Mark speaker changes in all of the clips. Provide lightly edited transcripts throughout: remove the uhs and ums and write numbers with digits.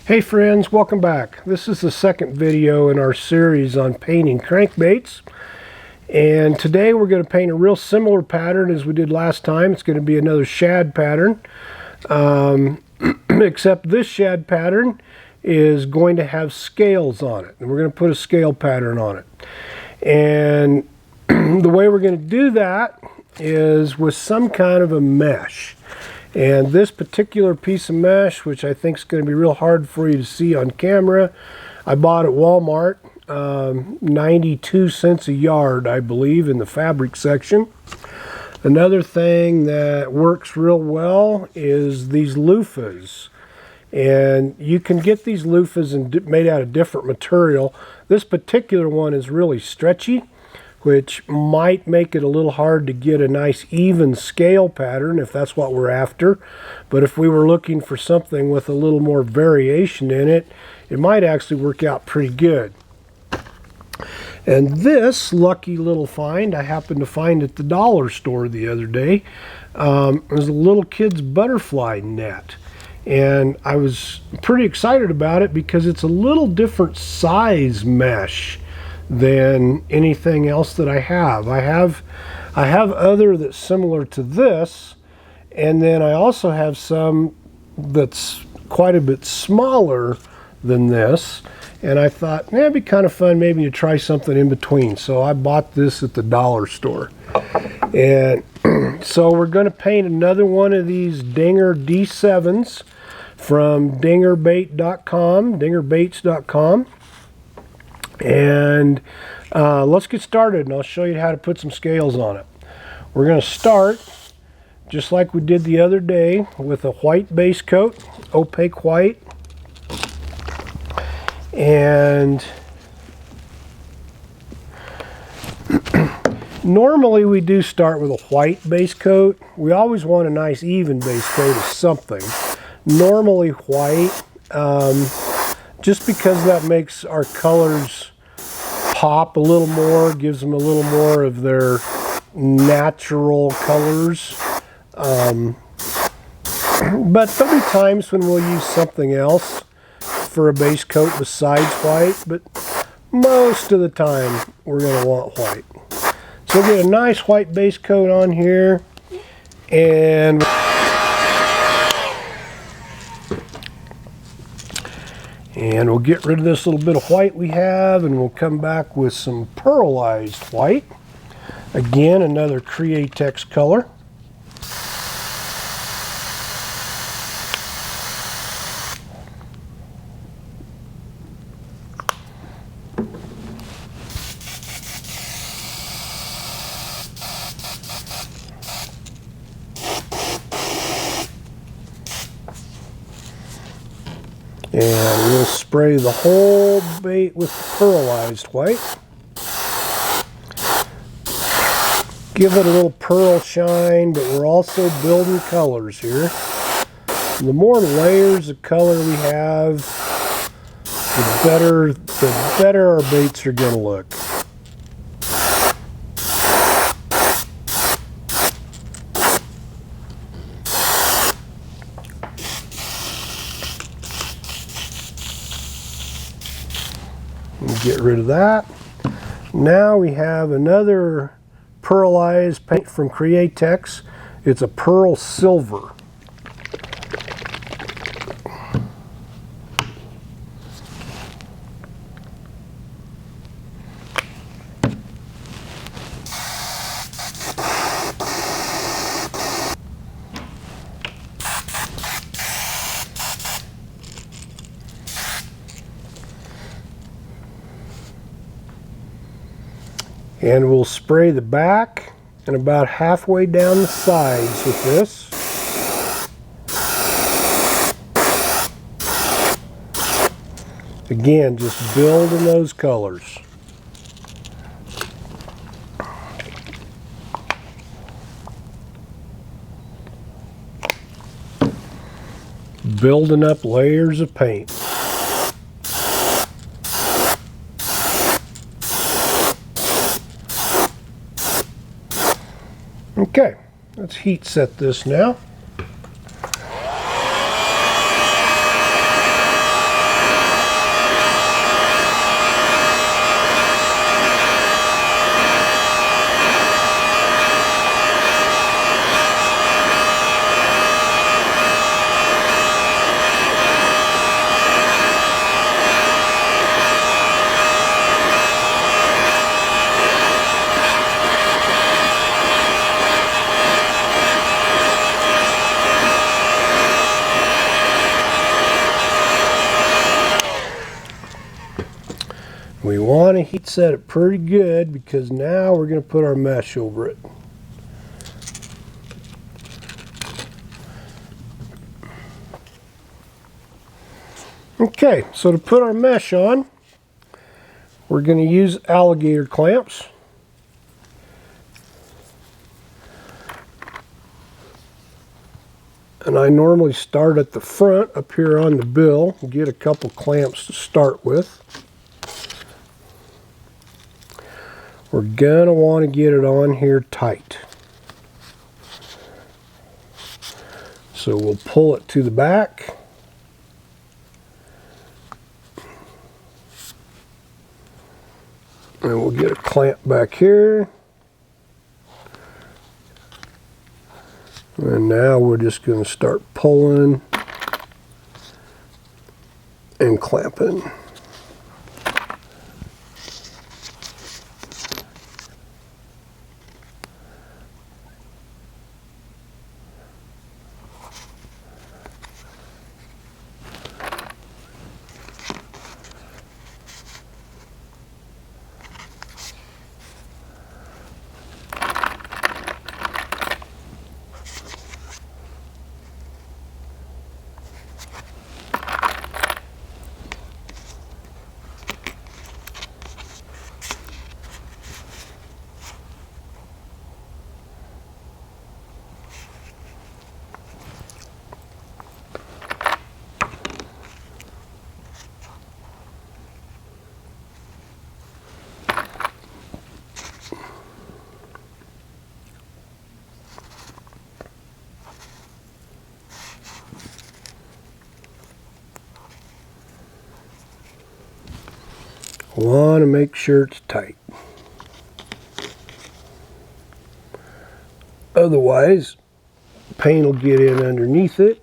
Speaker 1: Hey friends, welcome back. This is the second video in our series on painting crankbaits. And today we're going to paint a real similar pattern as we did last time. It's going to be another shad pattern. Except this shad pattern is going to have scales on it. And we're going to put a scale pattern on it. And the way we're going to do that is with some kind of a mesh. And this particular piece of mesh, which I think is going to be real hard for you to see on camera, I bought at Walmart, 92 cents a yard, I believe, in the fabric section. Another thing that works real well is these loofahs. And you can get these loofahs made out of different material. This particular one is really stretchy, which might make it a little hard to get a nice even scale pattern if that's what we're after. But if we were looking for something with a little more variation in it, it might actually work out pretty good. And this lucky little find I happened to find at the dollar store the other day. It was a little kid's butterfly net. And I was pretty excited about it because it's a little different size mesh than anything else that I have. I have other that's similar to this, and then I also have some that's quite a bit smaller than this, and I thought, it'd be kind of fun maybe to try something in between. So I bought this at the dollar store. And so we're going to paint another one of these Dinger D7s from dingerbaits.com. And let's get started, and I'll show you how to put some scales on it. We're going to start just like we did the other day with a white base coat, opaque white. And normally we do start with a white base coat. We always want a nice even base coat of something. Normally white. Just because that makes our colors pop a little more, gives them a little more of their natural colors. But there'll be times when we'll use something else for a base coat besides white, but most of the time we're going to want white. So we'll get a nice white base coat on here, and we'll get rid of this little bit of white we have, and we'll come back with some pearlized white. Again, another Createx color. And we'll spray the whole bait with pearlized white. Give it a little pearl shine, but we're also building colors here. The more layers of color we have, the better our baits are going to look. Get rid of that. Now we have another pearlized paint from Createx. It's a pearl silver. And we'll spray the back and about halfway down the sides with this. Again, just building those colors. Building up layers of paint. Okay, let's heat set this now. We want to heat set it pretty good because now we're going to put our mesh over it. Okay, so to put our mesh on, we're going to use alligator clamps. And I normally start at the front up here on the bill, get a couple clamps to start with. We're going to want to get it on here tight. So we'll pull it to the back. And we'll get a clamp back here. And now we're just going to start pulling and clamping. Want to make sure it's tight. Otherwise, paint will get in underneath it,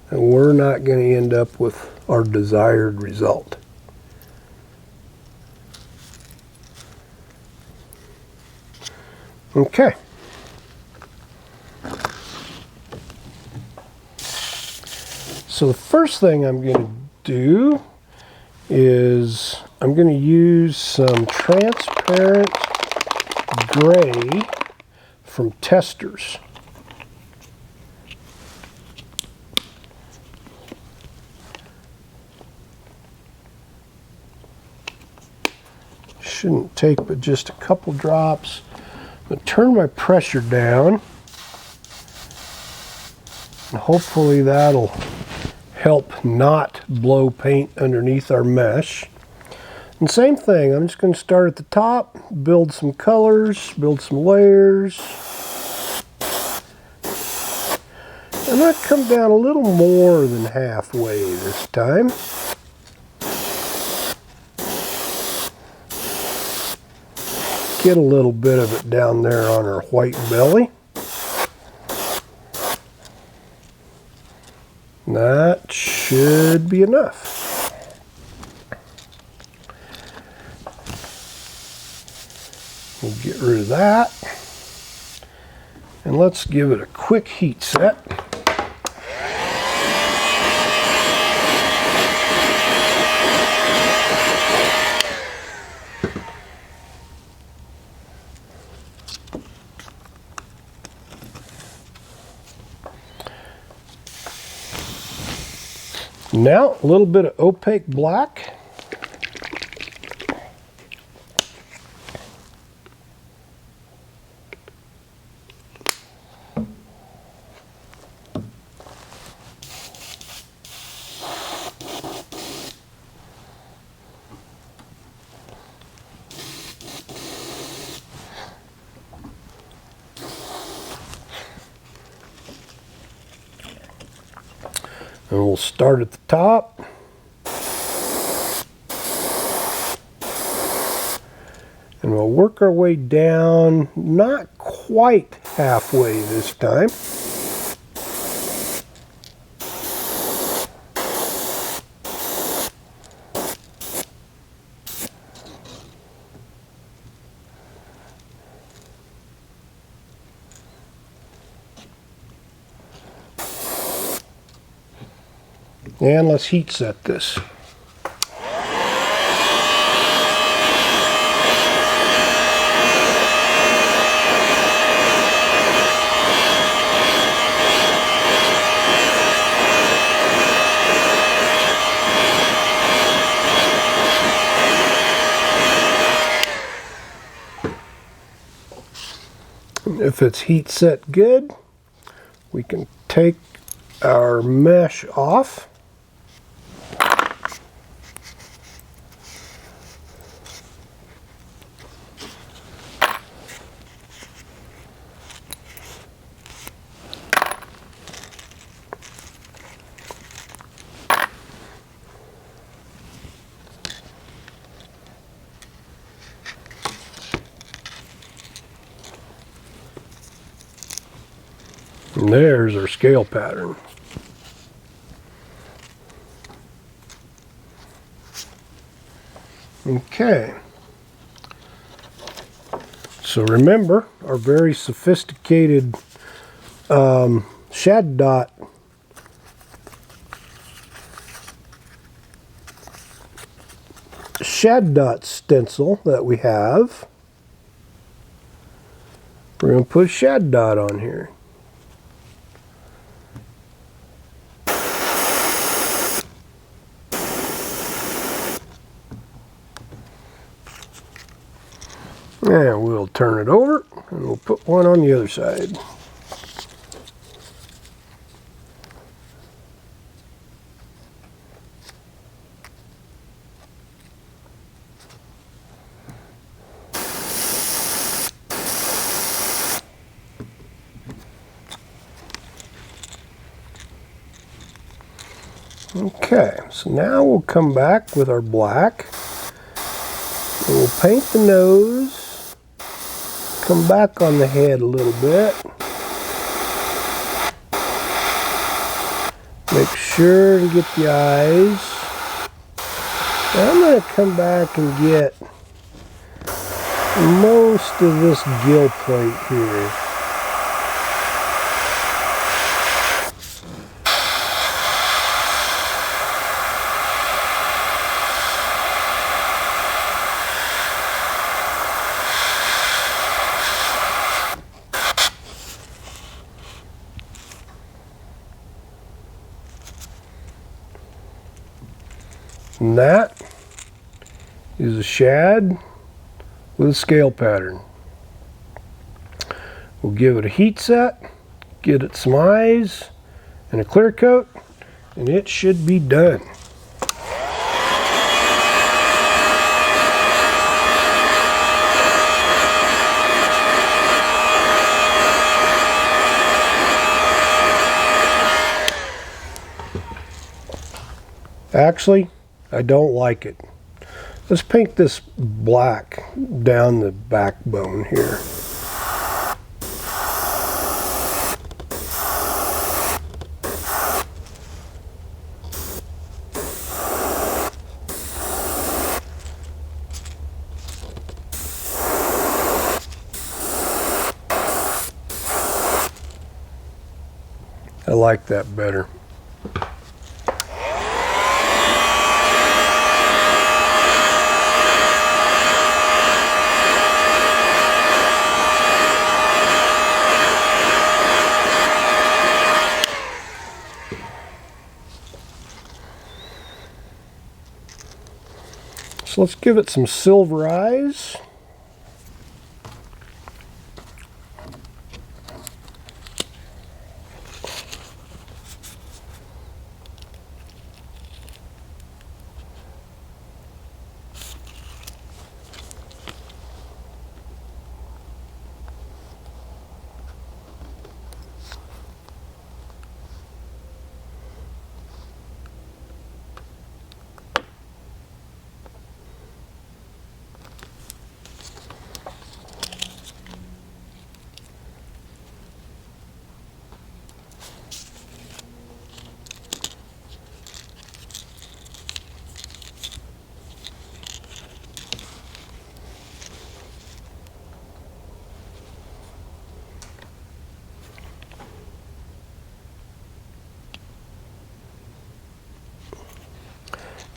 Speaker 1: and we're not going to end up with our desired result. Okay. So the first thing I'm going to do is I'm going to use some transparent gray from Testers. Shouldn't take but just a couple drops. I'm going to turn my pressure down, and hopefully that'll help not blow paint underneath our mesh. And same thing, I'm just going to start at the top, build some colors, build some layers. I'm going to come down a little more than halfway this time. Get a little bit of it down there on our white belly. That should be enough. We'll get rid of that. And let's give it a quick heat set. Now, a little bit of opaque black. And we'll start at the top. And we'll work our way down, not quite halfway this time. And let's heat set this. if it's heat set good, we can take our mesh off. And there's our scale pattern. Okay. So remember, our very sophisticated shad dot stencil that we have. We're going to put a shad dot on here. And we'll turn it over and we'll put one on the other side. Okay, so now we'll come back with our black. And we'll paint the nose. Come back on the head a little bit. Make sure to get the eyes. And I'm going to come back and get most of this gill plate here. And that is a shad with a scale pattern. We'll give it a heat set, get it some eyes and a clear coat, and it should be done. Actually, I don't like it. Let's paint this black down the backbone here. I like that better. So let's give it some silver eyes.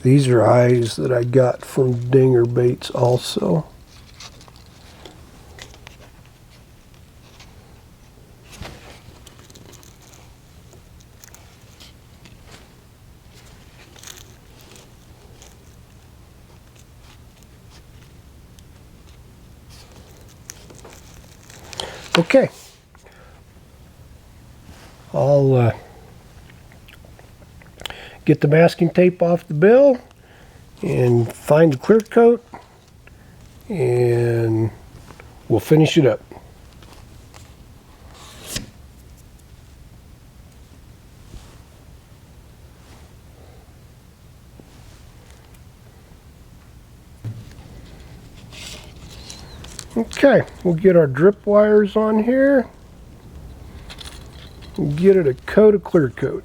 Speaker 1: These are eyes that I got from Dinger Baits also. Okay, I'll get the masking tape off the bill and find the clear coat, and we'll finish it up. Okay, we'll get our drip wires on here and get it a coat of clear coat.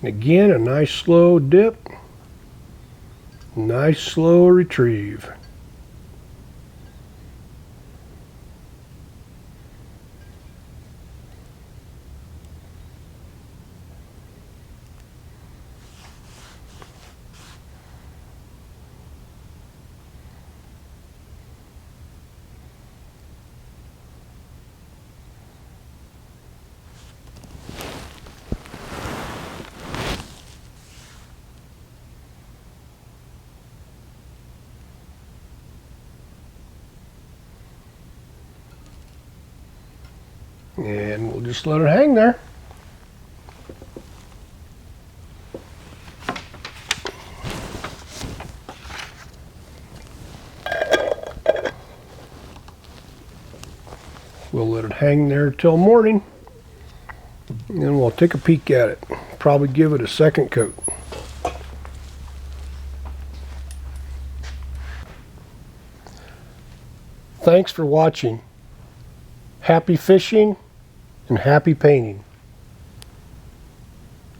Speaker 1: And again, a nice slow dip, nice slow retrieve. And we'll just let it hang there. We'll let it hang there till morning, and then we'll take a peek at it. Probably give it a second coat. Thanks for watching. Happy fishing and happy painting.